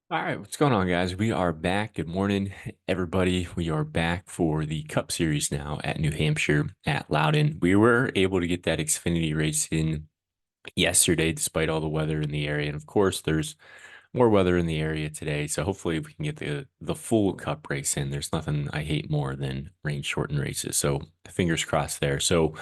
All right, what's going on, guys? We are back. Good morning, everybody. We are back for the Cup Series now at New Hampshire at Loudon. We were able to get that Xfinity race in yesterday, despite all the weather in the area. And of course, there's more weather in the area today. So hopefully we can get the full Cup race in. There's nothing I hate more than rain shortened races. So fingers crossed there. So,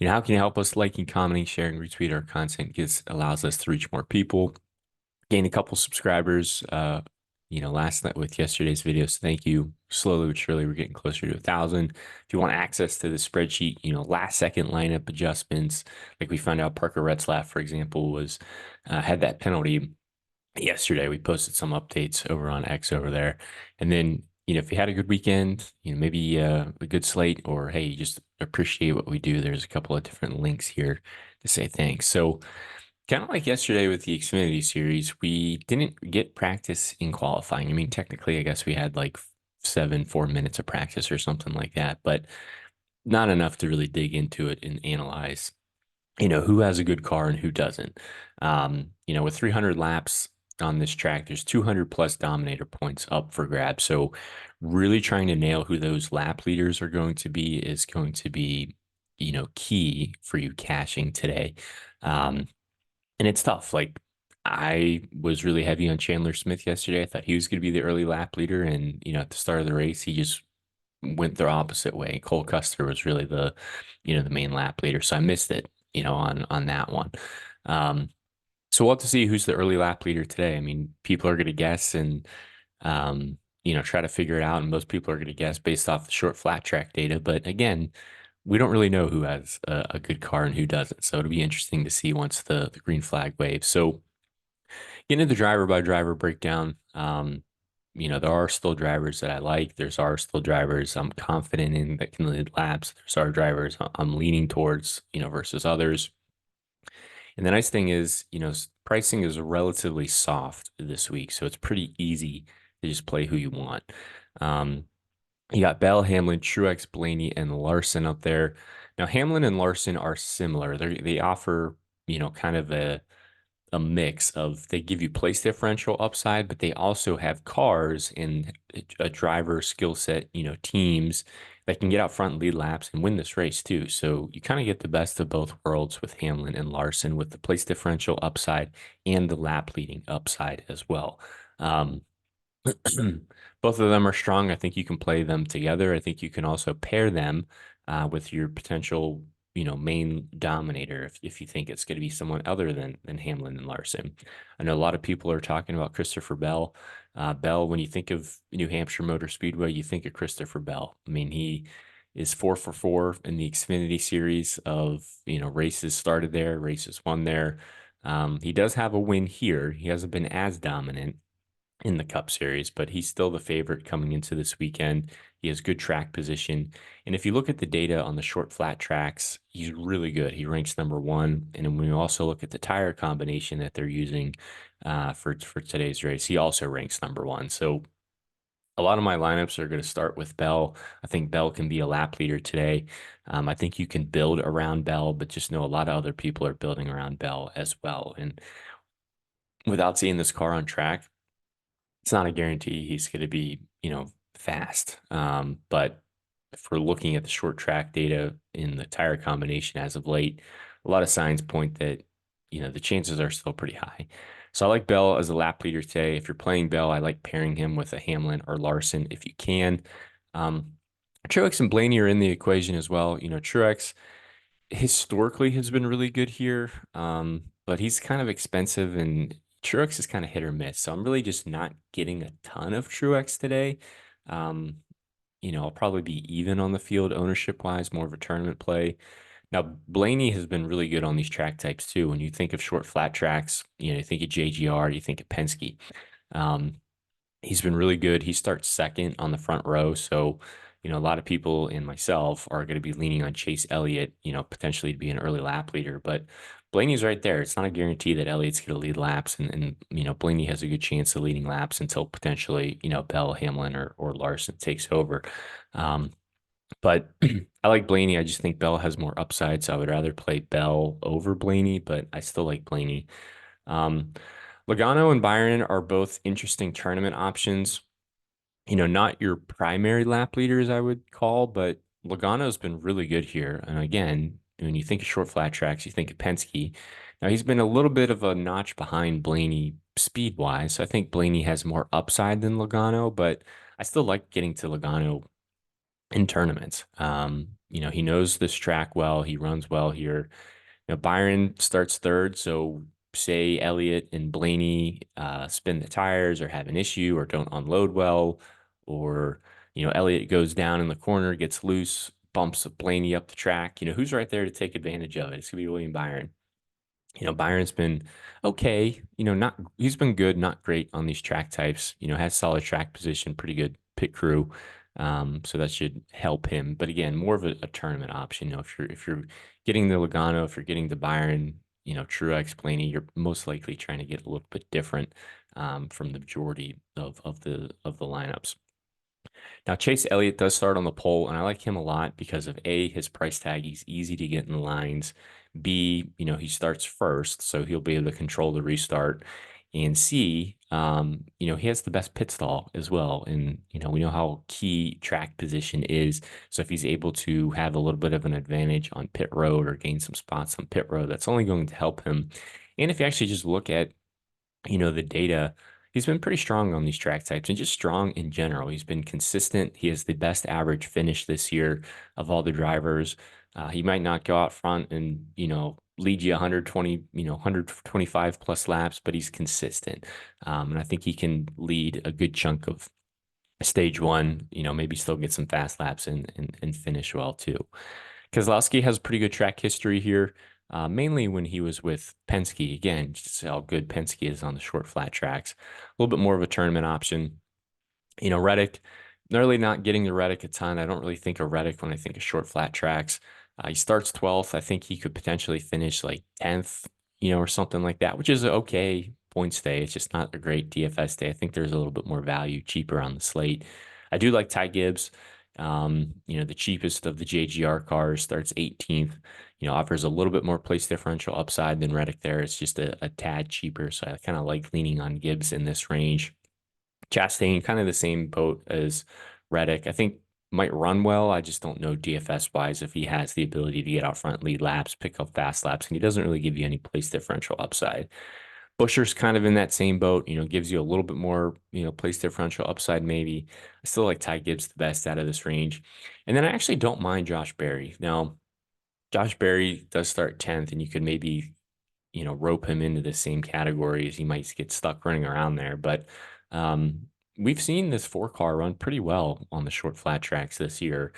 how can you help us? Liking, commenting, sharing, retweet our content allows us to reach more people, gained a couple subscribers, last night with yesterday's video. So thank you. Slowly but surely, we're getting closer to 1,000. If you want access to the spreadsheet, last second lineup adjustments, like we found out Parker Retzlaff, for example, was had that penalty yesterday. We posted some updates over on X over there. And then, if you had a good weekend, maybe a good slate, or hey, you just appreciate what we do, there's a couple of different links here to say thanks. So kind of like yesterday with the Xfinity series, we didn't get practice in qualifying. I mean, technically, I guess we had like 4 minutes of practice or something like that, but not enough to really dig into it and analyze, who has a good car and who doesn't. With 300 laps on this track, there's 200 plus dominator points up for grabs. So really trying to nail who those lap leaders are going to be is going to be, key for you cashing today. Um, and it's tough. Like I was really heavy on Chandler Smith yesterday. I thought he was going to be the early lap leader, and at the start of the race, he just went the opposite way. Cole Custer was really the main lap leader. So I missed it, on that one. Um, so we'll have to see who's the early lap leader today. I mean, people are going to guess and try to figure it out, and most people are going to guess based off the short flat track data. But again, we don't really know who has a good car and who doesn't. So it'll be interesting to see once the green flag waves. So getting into the driver by driver breakdown, there are still drivers that I like. Are still drivers I'm confident in that can lead laps. There's our drivers I'm leaning towards, versus others. And the nice thing is, pricing is relatively soft this week, so it's pretty easy to just play who you want. Um, you got Bell, Hamlin, Truex, Blaney, and Larson up there. Now, Hamlin and Larson are similar. They offer, kind of a mix of they give you place differential upside, but they also have cars and a driver skill set, teams that can get out front and lead laps and win this race too. So you kind of get the best of both worlds with Hamlin and Larson with the place differential upside and the lap leading upside as well. Um, both of them are strong. I think you can play them together. I think you can also pair them with your potential, main dominator if you think it's going to be someone other than Hamlin and Larson. I know a lot of people are talking about Christopher Bell. Bell, when you think of New Hampshire Motor Speedway, you think of Christopher Bell. I mean, he is 4 for 4 in the Xfinity series of, races started there, races won there. He does have a win here. He hasn't been as dominant in the Cup Series, but he's still the favorite coming into this weekend. He has good track position. And if you look at the data on the short flat tracks, he's really good. He ranks number one. And then when you also look at the tire combination that they're using for today's race, he also ranks number one. So a lot of my lineups are going to start with Bell. I think Bell can be a lap leader today. I think you can build around Bell, but just know a lot of other people are building around Bell as well. And without seeing this car on track, it's not a guarantee he's going to be, fast. But if we're looking at the short track data in the tire combination as of late, a lot of signs point that, the chances are still pretty high. So I like Bell as a lap leader today. If you're playing Bell, I like pairing him with a Hamlin or Larson if you can. Um, Truex and Blaney are in the equation as well. Truex historically has been really good here, but he's kind of expensive and Truex is kind of hit or miss. So I'm really just not getting a ton of Truex today. Um, I'll probably be even on the field ownership wise, more of a tournament play. Now, Blaney has been really good on these track types too. When you think of short flat tracks, you think of JGR, you think of Penske. Um, he's been really good. He starts second on the front row. So, a lot of people and myself are going to be leaning on Chase Elliott, potentially to be an early lap leader. But Blaney's right there. It's not a guarantee that Elliott's going to lead laps. And Blaney has a good chance of leading laps until potentially, Bell, Hamlin, or Larson takes over. But I like Blaney. I just think Bell has more upside. So I would rather play Bell over Blaney, but I still like Blaney. Um, Logano and Byron are both interesting tournament options. Not your primary lap leaders, I would call, but Logano's been really good here. And again, when you think of short flat tracks, you think of Penske. Now he's been a little bit of a notch behind Blaney speed wise. So I think Blaney has more upside than Logano, but I still like getting to Logano in tournaments. He knows this track well. He runs well here. Byron starts third, so say Elliott and Blaney spin the tires or have an issue or don't unload well, or Elliott goes down in the corner, gets loose, bumps Blaney up the track. Who's right there to take advantage of it? It's gonna be William Byron. Byron's been okay. Not he's been good, not great on these track types. Has solid track position, pretty good pit crew. So that should help him. But again, more of a tournament option. If you're getting the Logano, if you're getting the Byron, Truex, Blaney, you're most likely trying to get a little bit different from the majority of the lineups. Now, Chase Elliott does start on the pole, and I like him a lot because of A, his price tag. He's easy to get in the lines. B, he starts first, so he'll be able to control the restart. And C, he has the best pit stall as well. And, we know how key track position is. So if he's able to have a little bit of an advantage on pit road or gain some spots on pit road, that's only going to help him. And if you actually just look at the data, he's been pretty strong on these track types and just strong in general. He's been consistent. He has the best average finish this year of all the drivers. He might not go out front and, lead you 120, 125 plus laps, but he's consistent. And I think he can lead a good chunk of stage one, maybe still get some fast laps and finish well too. Keselowski has pretty good track history here, mainly when he was with Penske. Again, just how good Penske is on the short flat tracks. A little bit more of a tournament option. Reddick, really not getting the Reddick a ton. I don't really think of Reddick when I think of short flat tracks. He starts 12th. I think he could potentially finish like 10th, or something like that, which is okay points day. It's just not a great DFS day. I think there's a little bit more value, cheaper on the slate. I do like Ty Gibbs. The cheapest of the JGR cars starts 18th, offers a little bit more place differential upside than Reddick there. It's just a tad cheaper. So I kind of like leaning on Gibbs in this range. Chastain, kind of the same boat as Reddick. I think might run well. I just don't know DFS wise if he has the ability to get out front, lead laps, pick up fast laps, and he doesn't really give you any place differential upside. Buscher's kind of in that same boat, gives you a little bit more, place differential upside maybe. I still like Ty Gibbs the best out of this range. And then I actually don't mind Josh Berry. Now, Josh Berry does start 10th, and you could maybe, rope him into the same category as he might get stuck running around there. But we've seen this four car run pretty well on the short flat tracks this year.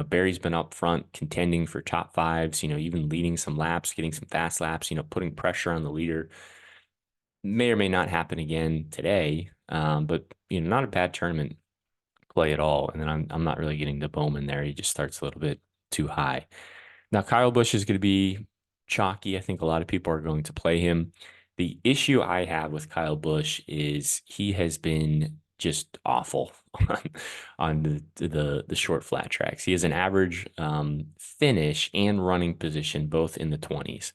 Berry's been up front contending for top fives, even leading some laps, getting some fast laps, putting pressure on the leader. May or may not happen again today, but not a bad tournament play at all. And then I'm not really getting the Bowman there. He just starts a little bit too high. Now Kyle Busch is going to be chalky. I think a lot of people are going to play him. The issue I have with Kyle Busch is he has been just awful on the short flat tracks. He has an average finish and running position both in the 20s.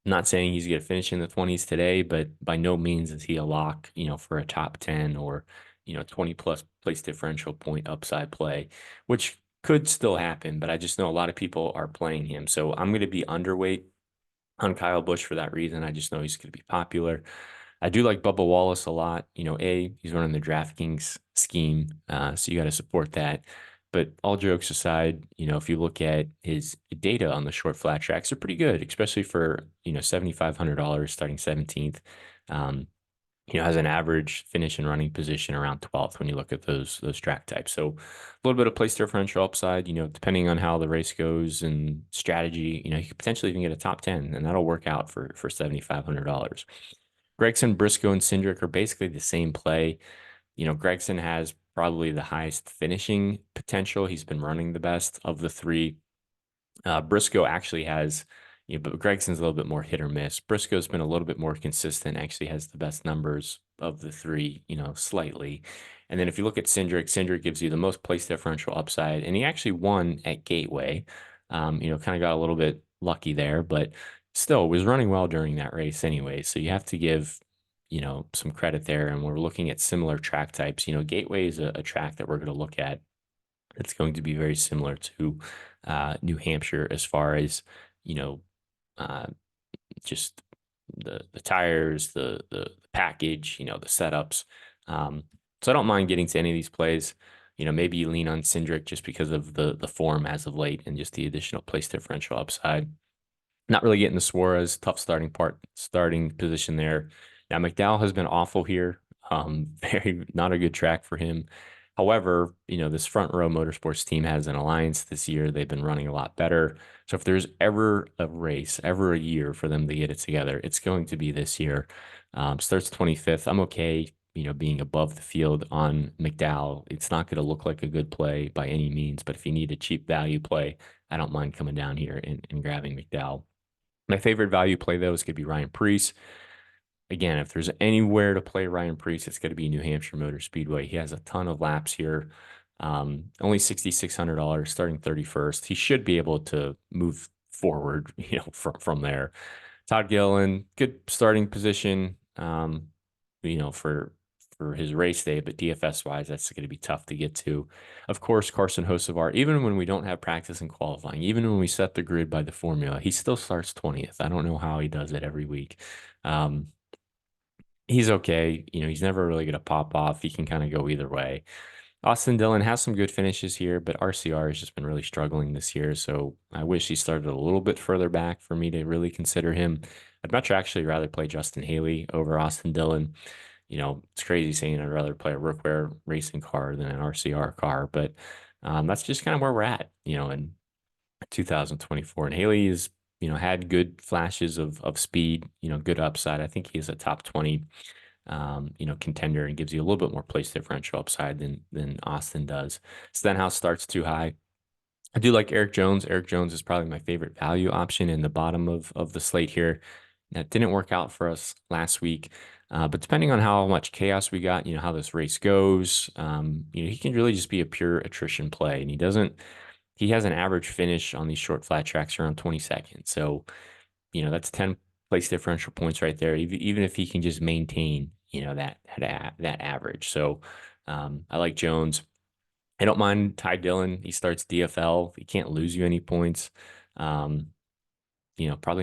Not saying he's going to finish in the 20s today, but by no means is he a lock, for a top 10 or, 20 plus place differential point upside play, which could still happen. But I just know a lot of people are playing him. So I'm going to be underweight on Kyle Busch for that reason. I just know he's going to be popular. I do like Bubba Wallace a lot. He's running the DraftKings scheme, so you got to support that. But all jokes aside, if you look at his data on the short flat tracks, they're pretty good, especially for, $7,500 starting 17th. Has an average finish and running position around 12th when you look at those track types. So a little bit of place differential upside, depending on how the race goes and strategy, you could potentially even get a top 10, and that'll work out for $7,500. Gregson, Briscoe, and Cindric are basically the same play. Gregson has probably the highest finishing potential. He's been running the best of the three. Briscoe actually has, but Gregson's a little bit more hit or miss. Briscoe's been a little bit more consistent, actually has the best numbers of the three, slightly. And then if you look at Cindric gives you the most place differential upside, and he actually won at Gateway. Kind of got a little bit lucky there, but still was running well during that race anyway. So you have to give, some credit there. And we're looking at similar track types. Gateway is a track that we're going to look at. It's going to be very similar to New Hampshire as far as, you know, uh, just the tires, the package, the setups. So I don't mind getting to any of these plays. Maybe you lean on Cindric just because of the form as of late and just the additional place differential upside. Not really getting the Suarez, tough starting position there. Now McDowell has been awful here. Very not a good track for him. However, this front row motorsports team has an alliance this year. They've been running a lot better. So if there's ever a race, ever a year for them to get it together, it's going to be this year. Starts 25th. I'm okay, being above the field on McDowell. It's not going to look like a good play by any means, but if you need a cheap value play, I don't mind coming down here and grabbing McDowell. My favorite value play, though, is going to be Ryan Preece. Again, if there's anywhere to play Ryan Preece, it's going to be New Hampshire Motor Speedway. He has a ton of laps here. Only $6,600, starting 31st. He should be able to move forward, from there. Todd Gilliland, good starting position, for his race day, but DFS wise, that's going to be tough to get to. Of course, Carson Hocevar, even when we don't have practice and qualifying, even when we set the grid by the formula, he still starts 20th. I don't know how he does it every week. He's okay. He's never really going to pop off. He can kind of go either way. Austin Dillon has some good finishes here, but RCR has just been really struggling this year. So I wish he started a little bit further back for me to really consider him. I'd much actually rather play Justin Haley over Austin Dillon. It's crazy saying I'd rather play a Rookware racing car than an RCR car, but that's just kind of where we're at, in 2024. And Haley is, had good flashes of speed, good upside. I think he's a top 20 contender and gives you a little bit more place differential upside than Austin does. Stenhouse starts too high. I do like Eric Jones. Eric Jones is probably my favorite value option in the bottom of the slate here. That didn't work out for us last week. But depending on how much chaos we got, how this race goes, he can really just be a pure attrition play. And he has an average finish on these short flat tracks around 22nd. So, that's 10 place differential points right there, even if he can just maintain, that average. So I like Jones. I don't mind Ty Dillon. He starts DFL. He can't lose you any points. Probably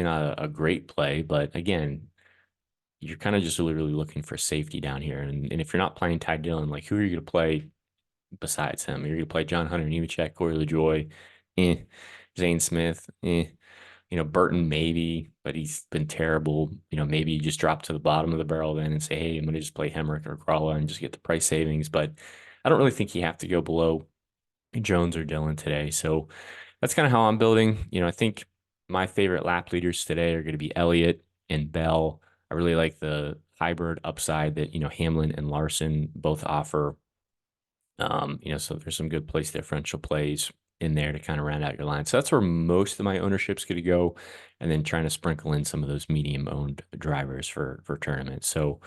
not a great play, but again, you're kind of just really looking for safety down here. And if you're not playing Ty Dillon, like who are you going to play besides him? You're going to play John Hunter Nemechek, Corey LaJoy, Zane Smith, Burton maybe, but he's been terrible. Maybe you just drop to the bottom of the barrel then and say, hey, I'm going to just play Hemrick or Crawla and just get the price savings. But I don't really think you have to go below Jones or Dillon today. So that's kind of how I'm building. I think my favorite lap leaders today are going to be Elliott and Bell. I really like the hybrid upside that, Hamlin and Larson both offer. So there's some good place differential plays in there to kind of round out your line. So that's where most of my ownership's going to go, and then trying to sprinkle in some of those medium owned drivers for tournaments. So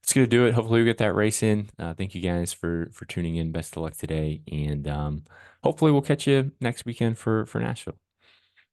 it's going to do it. Hopefully we get that race in. Thank you guys for tuning in. Best of luck today, and hopefully we'll catch you next weekend for Nashville.